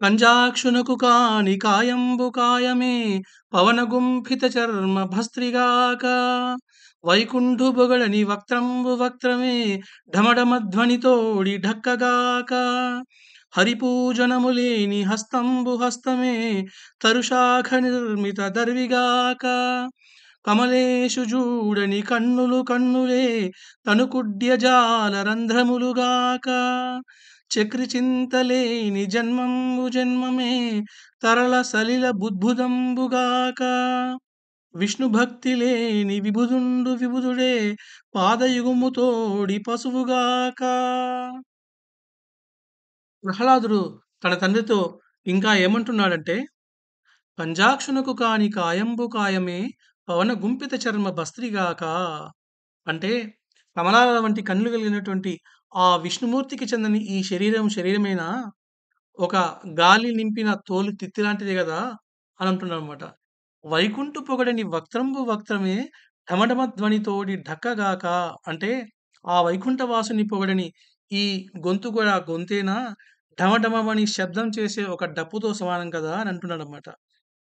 కంజాక్షునకు కాని కాయంబు కాయమే పవనగుంఫిత చర్మ భస్త్రిగాక వైకుంఠు బొగడని వక్త్రంబు వక్త్రమే ఢమఢమధ్వనితోడి ఢక్కగాక హరిపూజనములేని హస్తంబు హస్తమే తరుశాఖ నిర్మిత దర్విగాక కమలేషు జూడని కన్నులు కన్నులే తనుకుడ్యజాల రంధ్రములుగాక చక్రి చింతలేని జన్మంబు జన్మమే తరళ సలిల బుద్భుదంబుగాక విష్ణు భక్తి లేని విబుధుండు విబుధుడే పాదయుగముతోడి పశువుగాక. ప్రహ్లాదుడు తన తండ్రితో ఇంకా ఏమంటున్నాడంటే, పంజాక్షునకు కాని కాయంబు కాయమే పవన గుంపిత చర్మ భస్త్రిగాక. అంటే కమలాల వంటి కన్నులు కలిగినటువంటి ఆ విష్ణుమూర్తికి చెందని ఈ శరీరం శరీరమేనా, ఒక గాలి నింపిన తోలు తిత్తి లాంటిదే గదా అని అంటున్నాడనమాట. వైకుంఠు పొగడని వక్త్రంబు వక్త్రమే ఢమఢమ ధ్వనితోడి ఢక్కగాక. అంటే ఆ వైకుంఠవాసుని పొగడని ఈ గొంతు కూడా గొంతేనా ఢమఢమమని శబ్దం చేసే ఒక డప్పుతో సమానం కదా అని అంటున్నాడనమాట.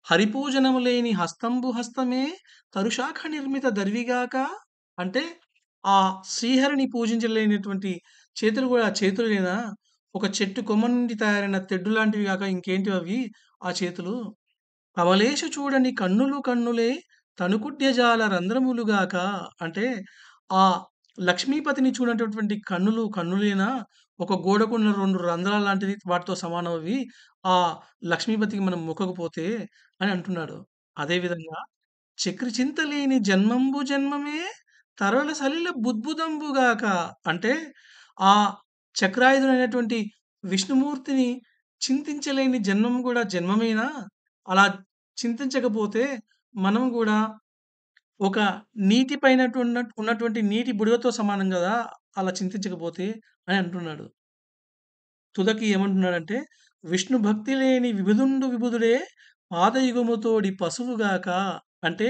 హరిపూజనము లేని హస్తంబు హస్తమే తరుశాఖ నిర్మిత దర్విగాక. అంటే ఆ శ్రీహరిని పూజించలేనటువంటి చేతులు కూడా చేతులేనా ఒక చెట్టు కొమ్మ నుండి తయారైన తెడ్డు లాంటివి గాక ఇంకేంటివి అవి ఆ చేతులు. కమలేషు చూడని కన్నులు కన్నులే తనుకుడ్యజాల రంధ్రములుగాక. అంటే ఆ లక్ష్మీపతిని చూడనటువంటి కన్నులు కన్నులేనా ఒక గోడకున్న 2 రంధ్రాల లాంటిది వాటితో సమానం అవి. ఆ లక్ష్మీపతికి మనం మొక్కకపోతే అని అంటున్నాడు. అదే విధంగా చక్రి చింతలేని జన్మంబు జన్మమే తరళ సలిల బుద్భుదంబుగాక. అంటే ఆ చక్రాయుధుడైనటువంటి విష్ణుమూర్తిని చింతించలేని జన్మం గూడా జన్మమేనా? అలా చింతించకపోతే మనం గూడా ఒక నీటి పైనటు ఉన్నటువంటి నీటి బుడగతో సమానం గదా! అలా చింతించకపోతే అని అంటున్నాడు. తుదకి ఏమంటున్నాడంటే, విష్ణు భక్తి లేని విబుధుండు విబుధుడే పాదయుగముతోడి పశువుగాక. అంటే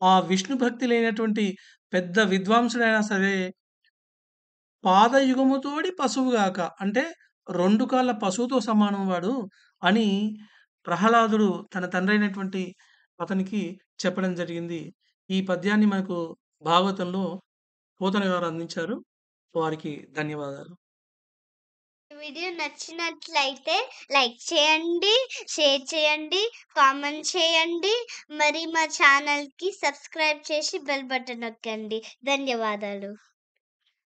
ఆ విష్ణు భక్తి లేనటువంటి పెద్ద విద్వాంసుడైనా సరే పాదయుగముతోడి పశువుగాక. అంటే 2 కాళ్ళ పశువుతో సమానం వాడు అని ప్రహ్లాదుడు తన తండ్రైనటువంటి అతనికి చెప్పడం జరిగింది. ఈ పద్యాన్ని మనకు భాగవతంలో పోతన గారు అందించారు. వారికి ధన్యవాదాలు. ఈ వీడియో నచ్చినట్లయితే లైక్ చేయండి, షేర్ చేయండి, కామెంట్ చేయండి. మరి మా ఛానల్‌కి సబ్స్క్రైబ్ చేసి బెల్ బటన్ నొక్కండి. ధన్యవాదాలు.